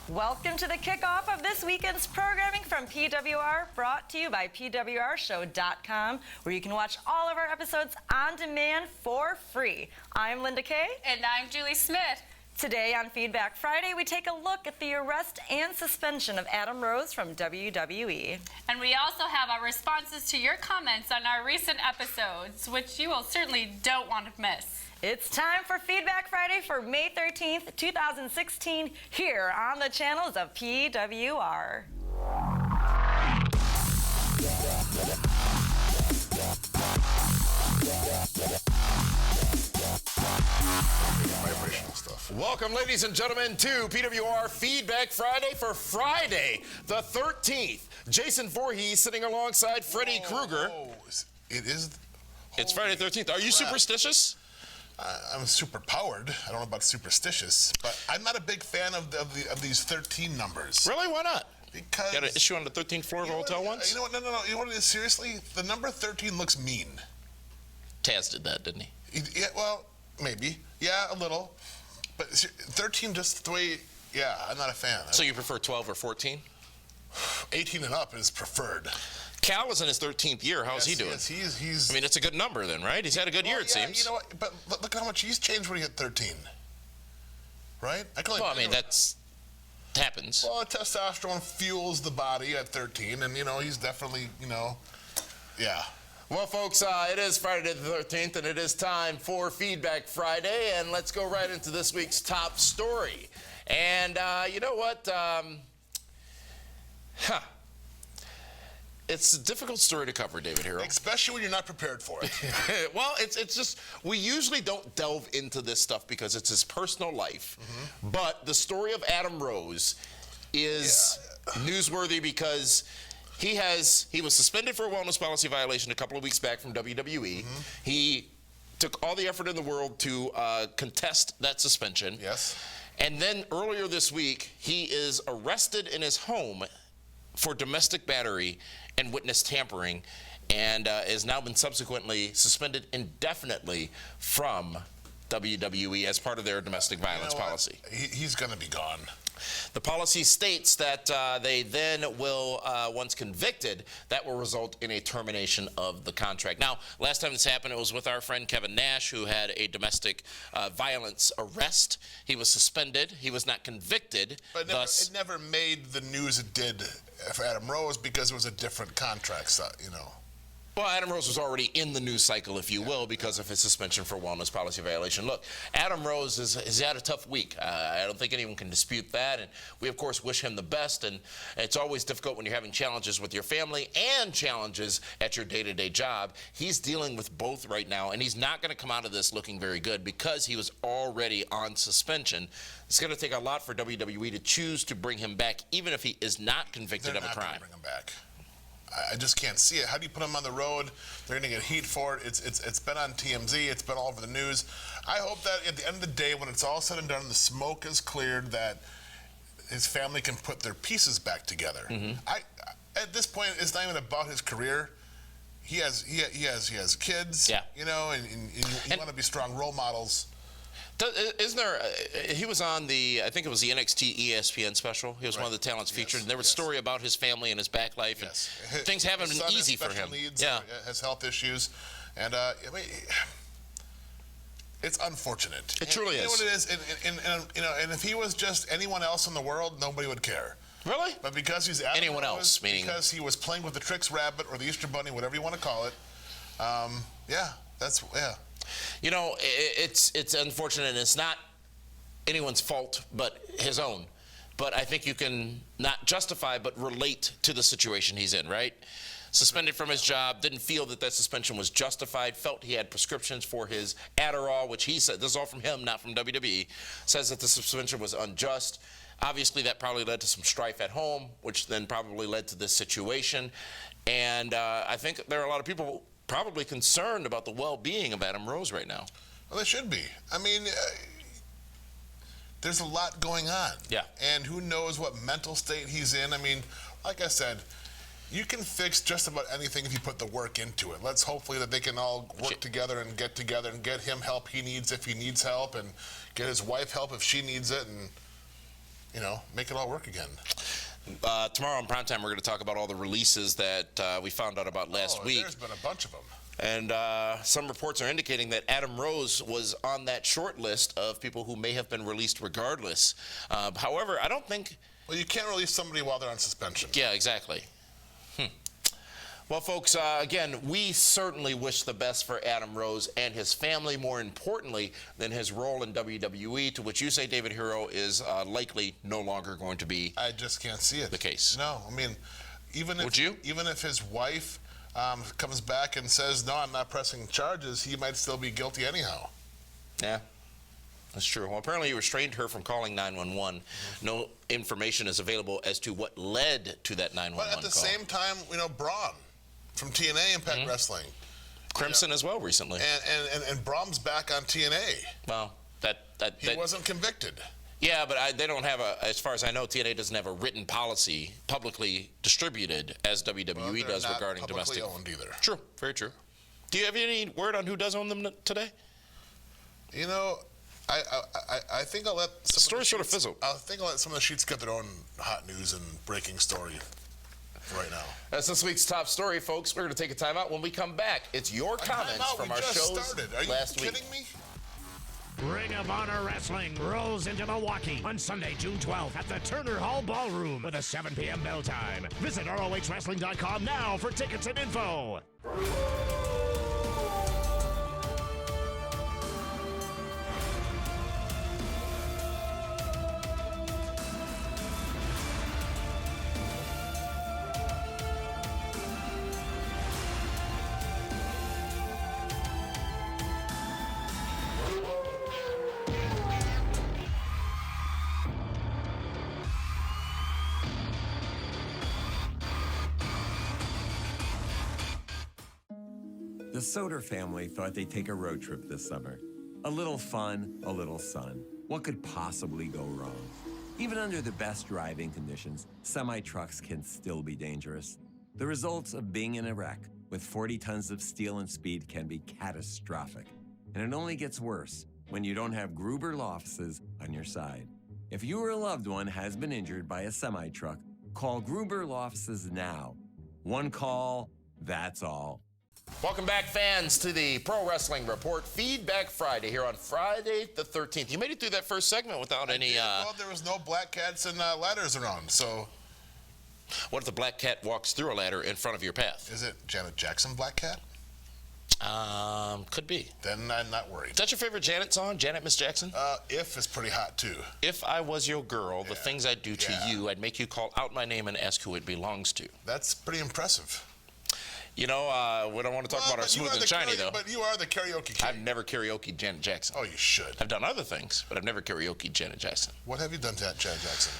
Welcome to the kickoff of this weekend's programming from PWR, brought to you by PWRshow.com, where you can watch all of our episodes on demand for free. I'm Linda Kay. And I'm Julie Smith. Today on Feedback Friday, we take a look at the arrest and suspension of Adam Rose from WWE. And we also have our responses to your comments on our recent episodes, which you will certainly don't want to miss. It's time for Feedback Friday for May 13th, 2016, here on the channels of PWR. Vibrational stuff. Welcome, ladies and gentlemen, to PWR Feedback Friday for Friday, the 13th. Jason Voorhees sitting alongside Freddy Krueger. It is. It's Friday the 13th. Are you superstitious? I'm super powered. I don't know about superstitious, but I'm not a big fan of these 13 numbers. Really? Why not? Because got an issue on the 13th floor of a hotel once? You know what? No. You know what it is? Seriously, the number 13 looks mean. Taz did that, didn't he? Yeah, well, maybe. Yeah, a little. But 13 just the way. Yeah, I'm not a fan. So you prefer 12 or 14? 18 and up is preferred. Cal is in his 13th year. How's he doing? Yes, he's. I mean, it's a good number then, right? He's had a good year, it seems. You know what? But look at how much he's changed when he hit 13. Right? Well, I mean, that's happens. Well, testosterone fuels the body at 13, and, he's definitely, yeah. Well, folks, it is Friday the 13th, and it is time for Feedback Friday, and let's go right into this week's top story. And you know what? It's a difficult story to cover, David Hero. Especially when you're not prepared for it. Well, it's just, we usually don't delve into this stuff because it's his personal life. Mm-hmm. But the story of Adam Rose is newsworthy because he was suspended for a wellness policy violation a couple of weeks back from WWE. Mm-hmm. He took all the effort in the world to contest that suspension. Yes. And then earlier this week, he is arrested in his home for domestic battery and witness tampering, and has now been subsequently suspended indefinitely from WWE as part of their domestic violence policy. He's going to be gone. The policy states that they then will, once convicted, that will result in a termination of the contract. Now, last time this happened, it was with our friend Kevin Nash, who had a domestic violence arrest. He was suspended. He was not convicted. But it never made the news it did for Adam Rose because it was a different contract, so, Well, Adam Rose was already in the news cycle, if you will, because of his suspension for wellness policy violation. Look, Adam Rose has had a tough week. I don't think anyone can dispute that, and we, of course, wish him the best. And it's always difficult when you're having challenges with your family and challenges at your day-to-day job. He's dealing with both right now, and he's not going to come out of this looking very good because he was already on suspension. It's going to take a lot for WWE to choose to bring him back, even if he is not convicted of a crime. They're not going to bring him back. I just can't see it. How do you put him on the road? They're going to get heat for it. It's been on TMZ. It's been all over the news. I hope that at the end of the day, when it's all said and done, the smoke is cleared, that his family can put their pieces back together. Mm-hmm. At this point, it's not even about his career. He has kids. Yeah. And you want to be strong role models. Isn't there, he was on I think it was the NXT ESPN special. He was one of the talents featured, and there was a story about his family and his back life. Yes. And things haven't been easy for him. Needs, has health issues, and it's unfortunate. It truly is. You know what it is, and if he was just anyone else in the world, nobody would care. Really? But because he's Adam anyone Rose, else, meaning because he was playing with the Trix Rabbit or the Easter Bunny, whatever you want to call it. It's unfortunate, and it's not anyone's fault but his own. But I think you can not justify but relate to the situation he's in, right? Suspended from his job, didn't feel that suspension was justified, felt he had prescriptions for his Adderall, which he said, this is all from him, not from WWE, says that the suspension was unjust. Obviously, that probably led to some strife at home, which then probably led to this situation. And I think there are a lot of people probably concerned about the well-being of Adam Rose right now. Well, they should be. I mean, there's a lot going on. Yeah. And who knows what mental state he's in. I mean, like I said, you can fix just about anything if you put the work into it. Let's hopefully that they can all work together and get him help he needs if he needs help, and get his wife help if she needs it. And make it all work again. Tomorrow on Primetime, we're going to talk about all the releases that we found out about last week. There's been a bunch of them. And some reports are indicating that Adam Rose was on that short list of people who may have been released regardless. However, I don't think... Well, you can't release somebody while they're on suspension. Yeah, exactly. Well, folks, again, we certainly wish the best for Adam Rose and his family, more importantly than his role in WWE, to which you say, David Hero, is likely no longer going to be I just can't see it. the case. No, I mean, even Would you? Even if his wife comes back and says, no, I'm not pressing charges, he might still be guilty anyhow. Yeah, that's true. Well, apparently he restrained her from calling 911. No information is available as to what led to that 911 But at the call. same time, Braun from TNA Impact Wrestling. Crimson as well recently. And Brahm's back on TNA. Well, He wasn't convicted. Yeah, but they don't have as far as I know, TNA doesn't have a written policy publicly distributed as WWE does regarding domestic. Owned either. True, very true. Do you have any word on who does own them today? I think I'll let The story sort of fizzled. I think I'll let some of the sheets get their own hot news and breaking story right now. That's this week's top story, folks. We're going to take a timeout. When we come back, it's your comments from our shows last week. Are you kidding me? Ring of Honor Wrestling rolls into Milwaukee on Sunday, June 12th at the Turner Hall Ballroom with a 7 p.m. bell time. Visit ROHWrestling.com now for tickets and info. The Soder family thought they'd take a road trip this summer. A little fun, a little sun. What could possibly go wrong? Even under the best driving conditions, semi-trucks can still be dangerous. The results of being in a wreck with 40 tons of steel and speed can be catastrophic. And it only gets worse when you don't have Gruber Law Offices on your side. If you or a loved one has been injured by a semi-truck, call Gruber Law Offices now. One call, that's all. Welcome back, fans, to the Pro Wrestling Report Feedback Friday here on Friday the 13th. You made it through that first segment without any... Well, there was no black cats and ladders around, so... What if the black cat walks through a ladder in front of your path? Is it Janet Jackson Black Cat? Could be. Then I'm not worried. Is that your favorite Janet song, Janet Miss Jackson? If is pretty hot, too. If I was your girl, the things I'd do to you, I'd make you call out my name and ask who it belongs to. That's pretty impressive. We don't want to talk about our Smooth and Shiny, though. But you are the karaoke king. I've never karaoke'd Janet Jackson. Oh, you should. I've done other things, but I've never karaoke'd Janet Jackson. What have you done to Janet Jackson?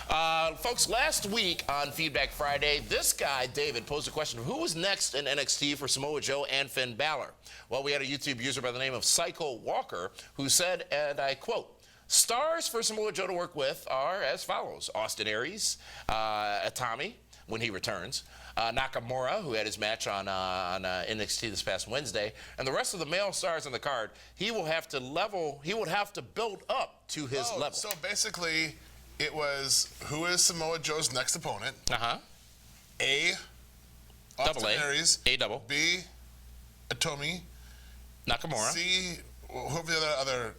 Folks, last week on Feedback Friday, this guy, David, posed a question of who was next in NXT for Samoa Joe and Finn Balor. Well, we had a YouTube user by the name of Psycho Walker who said, and I quote, "Stars for Samoa Joe to work with are as follows: Austin Aries, Atami, when he returns, Nakamura, who had his match on NXT this past Wednesday, and the rest of the male stars on the card. He will have to build up to his level." So basically, it was who is Samoa Joe's next opponent? A. Austin Aries. A double. B. Atomi. Nakamura. C. Whoever the other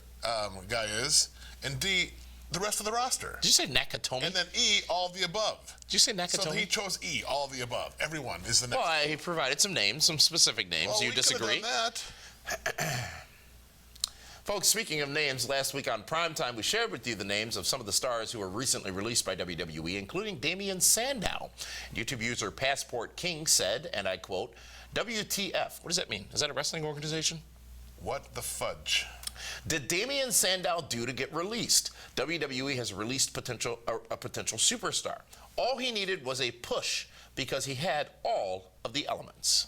guy is, and D. The rest of the roster. Did you say Nakatomi? And then E. All of the above. Did you say Nakatomi? So he chose E. All of the above. Everyone is the next. Well, he provided some names, some specific names. Well, You disagree? Could have done that. Folks, speaking of names, last week on Primetime, we shared with you the names of some of the stars who were recently released by WWE, including Damian Sandow. YouTube user Passport King said, and I quote, "WTF." What does that mean? Is that a wrestling organization? What the fudge? Did Damian Sandow do to get released? WWE has released a potential superstar. All he needed was a push because he had all of the elements.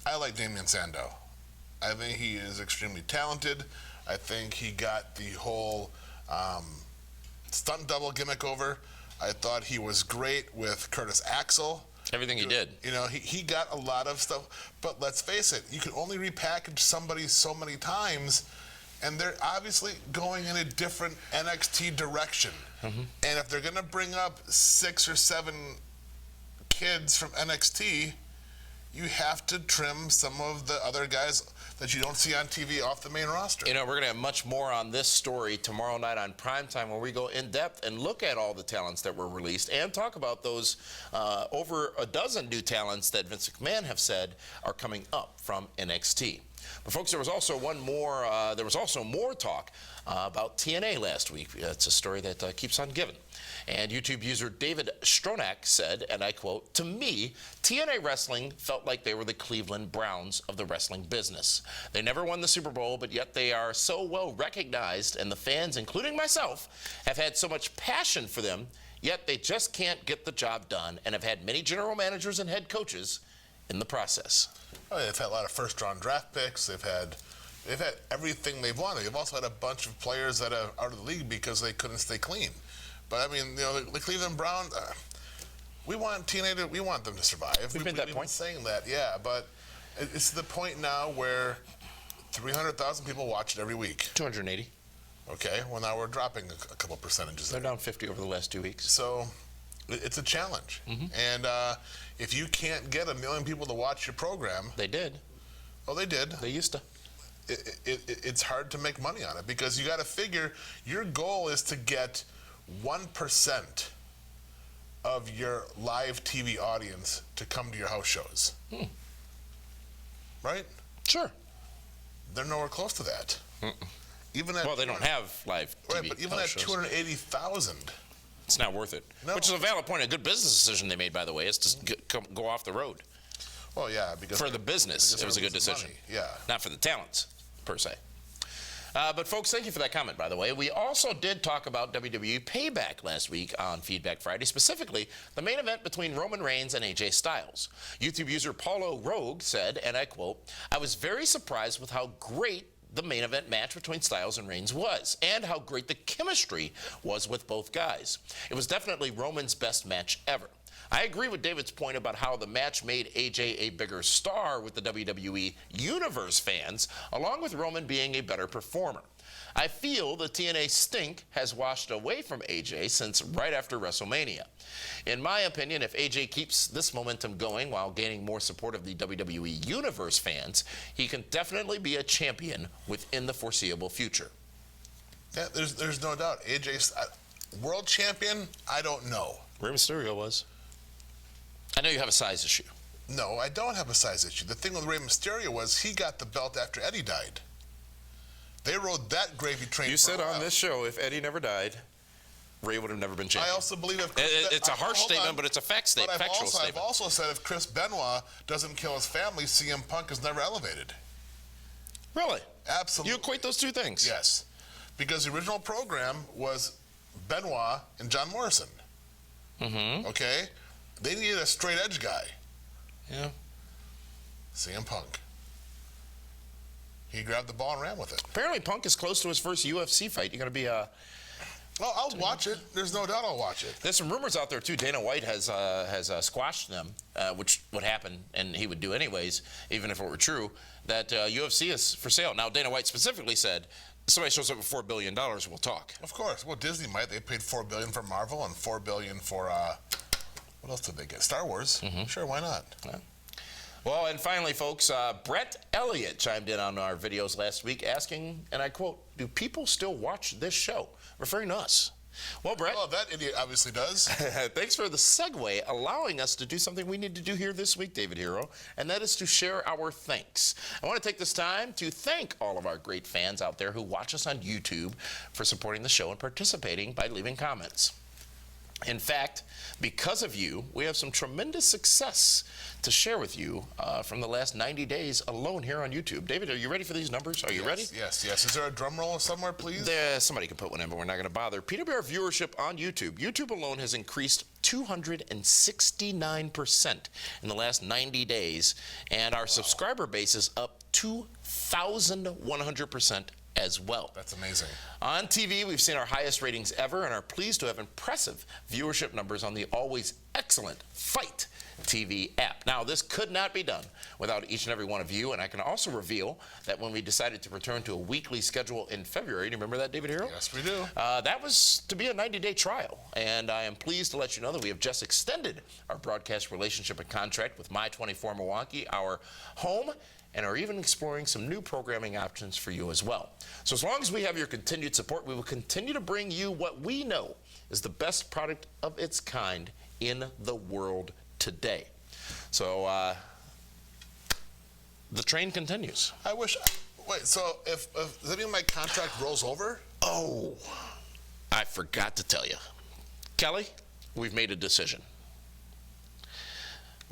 I like Damian Sandow. I think he is extremely talented. I think he got the whole stunt double gimmick over. I thought he was great with Curtis Axel. Everything he did. He got a lot of stuff. But let's face it, you can only repackage somebody so many times. and they're obviously going in a different NXT direction. And if they're going to bring up 6 or 7 kids from NXT, you have to trim some of the other guys that you don't see on TV off the main roster. You know, we're going to have much more on this story tomorrow night on Primetime, where we go in depth and look at all the talents that were released and talk about those over a dozen new talents that Vince McMahon have said are coming up from NXT. But folks, there was also more talk about TNA last week. It's a story that keeps on giving. And YouTube user David Stronach said, and I quote, "To me, TNA Wrestling felt like they were the Cleveland Browns of the wrestling business. They never won the Super Bowl, but yet they are so well recognized, and the fans, including myself, have had so much passion for them, yet they just can't get the job done, and have had many general managers and head coaches in the process." Oh, they've had a lot of first-round draft picks. They've had everything they've wanted. They've also had a bunch of players that are out of the league because they couldn't stay clean. But I mean, you know, the Cleveland Browns, we want TNA we want them to survive. We've made that point. Been saying that, yeah. But it's the point now where 300,000 people watch it every week. 280. Okay, well now we're dropping a couple percentages. They're down 50 over the last 2 weeks. So it's a challenge. And if you can't get 1 million people to watch your program, They did. oh, they did. They used to. It's hard to make money on it because you got to figure your goal is to get 1% of your live TV audience to come to your house shows. Right? Sure. They're nowhere close to that. Even at Well, they don't have live TV right, but even at house shows. 280,000, It's not worth it. No. Which is a valid point. A good business decision they made, by the way, is to go off the road. well, yeah, because For the business, because it was a they're good losing decision. money. Yeah. Not for the talents, per se. But folks, thank you for that comment, by the way. We also did talk about WWE Payback last week on Feedback Friday, specifically the main event between Roman Reigns and AJ Styles. YouTube user Paulo Rogue said, and I quote, "I was very surprised with how great the main event match between Styles and Reigns was, and how great the chemistry was with both guys. It was definitely Roman's best match ever. I agree with David's point about how the match made AJ a bigger star with the WWE Universe fans, along with Roman being a better performer. I feel the TNA stink has washed away from AJ since right after WrestleMania. In my opinion, if AJ keeps this momentum going while gaining more support of the WWE Universe fans, he can definitely be a champion within the foreseeable future." Yeah, there's no doubt. AJ's world champion, I don't know. Rey Mysterio was. I know you have a size issue. No, I don't have a size issue. The thing with Rey Mysterio was he got the belt after Eddie died. They rode that gravy train. You for said a while. on this show, if Eddie never died, Ray would have never been champion. I also believe if It's a harsh hold statement, on. but it's a factual I've statement. also said if Chris Benoit doesn't kill his family, CM Punk is never elevated. Really? Absolutely. You equate those two things? Yes, because the original program was Benoit and John Morrison. Okay, they needed a straight edge guy. Yeah. CM Punk. He grabbed the ball and ran with it. Apparently, Punk is close to his first UFC fight. You're going to be Well, I'll watch it. There's no doubt I'll watch it. There's some rumors out there too. Dana White has squashed them, which would happen, and he would do anyways, even if it were true. That UFC is for sale now. Dana White specifically said, if somebody shows up with $4 billion, we'll talk. Of course. Well, Disney might. They paid $4 billion for Marvel and $4 billion for what else did they get? Star Wars. Sure, why not? Yeah. Well, and finally, folks, Brett Elliott chimed in on our videos last week asking, and I quote, "Do people still watch this show?" Referring to us. Well, Brett. Well, that idiot obviously does. Thanks for the segue, allowing us to do something we need to do here this week, David Hero, and that is to share our thanks. I want to take this time to thank all of our great fans out there who watch us on YouTube for supporting the show and participating by leaving comments. In fact, because of you, we have some tremendous success to share with you from the last 90 days alone here on YouTube. David, are you ready for these numbers? Are you ready? Yes. Is there a drum roll somewhere, please? Somebody can put one in, but we're not going to bother. PWR viewership on YouTube. YouTube alone has increased 269% in the last 90 days, and our subscriber base is up 2,100% as well. That's amazing. On TV, we've seen our highest ratings ever and are pleased to have impressive viewership numbers on the always excellent Fight TV app. Now, this could not be done without each and every one of you, and I can also reveal that when we decided to return to a weekly schedule in February, do you remember that, David Hero? Yes, we do. That was to be a 90-day trial, and I am pleased to let you know that we have just extended our broadcast relationship and contract with My24 Milwaukee, our home, and are even exploring some new programming options for you as well. So as long as we have your continued support, we will continue to bring you what we know is the best product of its kind in the world today. So the train continues. I wish. Wait, so if does that mean my contract rolls over? Oh, I forgot to tell you. Kelly, we've made a decision.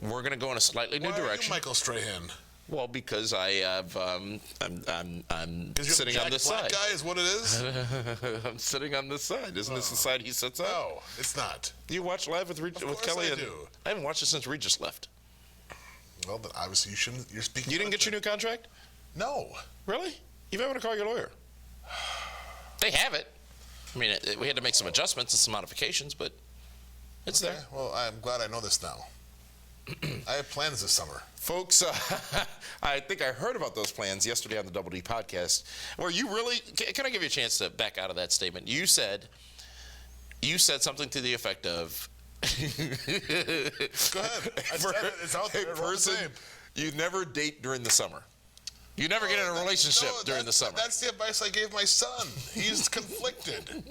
We're going to go in a slightly new Why direction. are you Michael Strahan? Well, because I have, I'm sitting on this Black side. guy is what it is? I'm sitting on this side. Isn't this the side he sits on? No, it's not. You watch Live with course Kelly? I and do. I haven't watched it since Regis left. Well, then obviously you shouldn't. You're speaking. You didn't get your new contract? No. Really? You might want to call your lawyer. They have it. I mean, we had to make some adjustments and some modifications, but it's Okay, there. well, I'm glad I know this now. I have plans this summer. Folks, I think I heard about those plans yesterday on the Double D podcast. Where you really, can I give you a chance to back out of that statement? You said something to the effect of, Go ahead. I said it. It's out there. a person you never date during the summer. You never get in a relationship during the summer. That's the advice I gave my son. He's conflicted.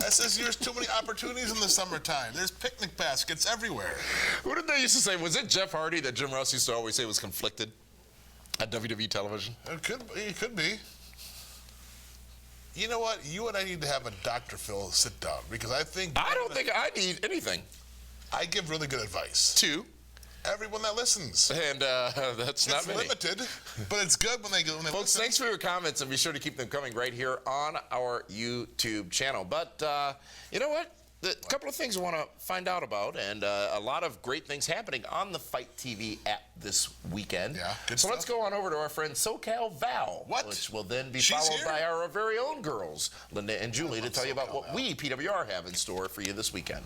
I says there's too many opportunities in the summertime. There's picnic baskets everywhere. What did they used to say? Was it Jeff Hardy that Jim Ross used to always say was conflicted at WWE television? It could be. You know what? You and I need to have a Dr. Phil sit down because I don't think I need anything. I give really good advice to everyone that listens. And that's not many. It's limited, but it's good when they Folks, listen. thanks for your comments, and be sure to keep them coming right here on our YouTube channel. But you know what? A couple of things I want to find out about, and a lot of great things happening on the Fight TV app this weekend. Yeah, good so stuff. let's go on over to our friend SoCal Val, which will then be She's followed here? by our very own girls, Linda and Julie, to tell you about SoCal what Val. we, PWR, have in store for you this weekend.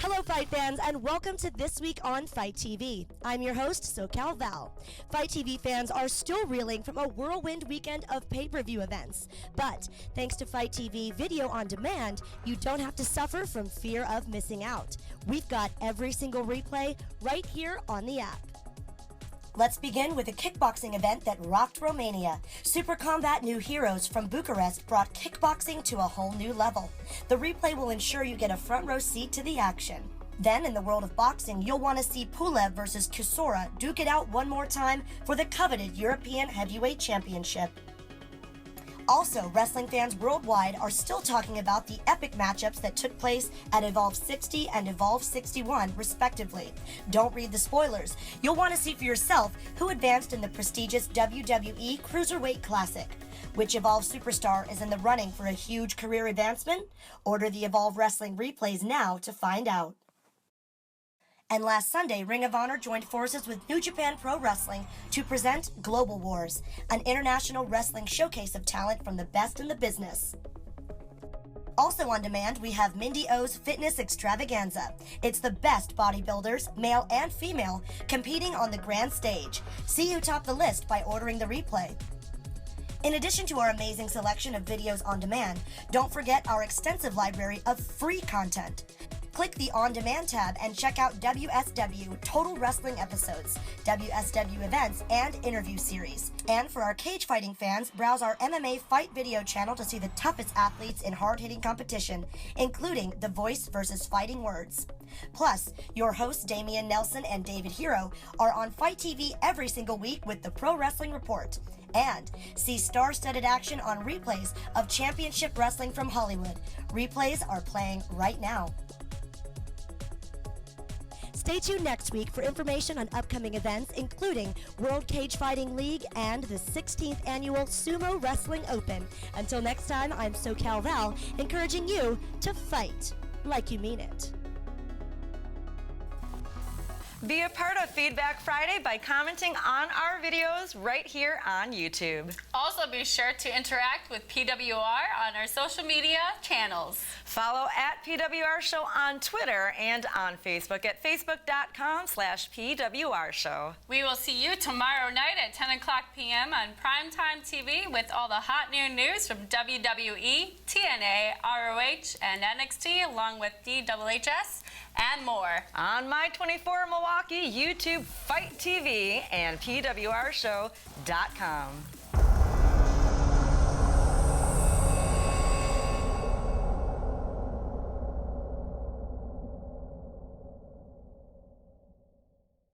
Hello, Fight fans, and welcome to This Week on Fight TV. I'm your host, SoCal Val. Fight TV fans are still reeling from a whirlwind weekend of pay-per-view events. But thanks to Fight TV Video on Demand, you don't have to suffer from fear of missing out. We've got every single replay right here on the app. Let's begin with a kickboxing event that rocked Romania. Super Combat New Heroes from Bucharest brought kickboxing to a whole new level. The replay will ensure you get a front row seat to the action. Then, in the world of boxing, you'll want to see Pulev versus Kusora duke it out one more time for the coveted European Heavyweight Championship. Also, wrestling fans worldwide are still talking about the epic matchups that took place at Evolve 60 and Evolve 61, respectively. Don't read the spoilers. You'll want to see for yourself who advanced in the prestigious WWE Cruiserweight Classic. Which Evolve superstar is in the running for a huge career advancement? Order the Evolve Wrestling replays now to find out. And last Sunday, Ring of Honor joined forces with New Japan Pro Wrestling to present Global Wars, an international wrestling showcase of talent from the best in the business. Also on demand, we have Mindy O's Fitness Extravaganza. It's the best bodybuilders, male and female, competing on the grand stage. See who topped the list by ordering the replay. In addition to our amazing selection of videos on demand, don't forget our extensive library of free content. Click the On Demand tab and check out WSW Total Wrestling episodes, WSW events, and interview series. And for our cage fighting fans, browse our MMA Fight video channel to see the toughest athletes in hard-hitting competition, including The Voice versus Fighting Words. Plus, your hosts Damian Nelson and David Hero are on Fight TV every single week with the Pro Wrestling Report. And see star-studded action on replays of Championship Wrestling from Hollywood. Replays are playing right now. Stay tuned next week for information on upcoming events, including World Cage Fighting League and the 16th Annual Sumo Wrestling Open. Until next time, I'm SoCal Val, encouraging you to fight like you mean it. Be a part of Feedback Friday by commenting on our videos right here on YouTube. Also, be sure to interact with PWR on our social media channels. Follow at PWR Show on Twitter and on Facebook at facebook.com/PWR Show. We will see you tomorrow night at 10 o'clock p.m. on Primetime TV with all the hot new news from WWE, TNA, ROH, and NXT, along with DWHS and more. On My24 Milwaukee, YouTube, Fight TV, and PWRShow.com.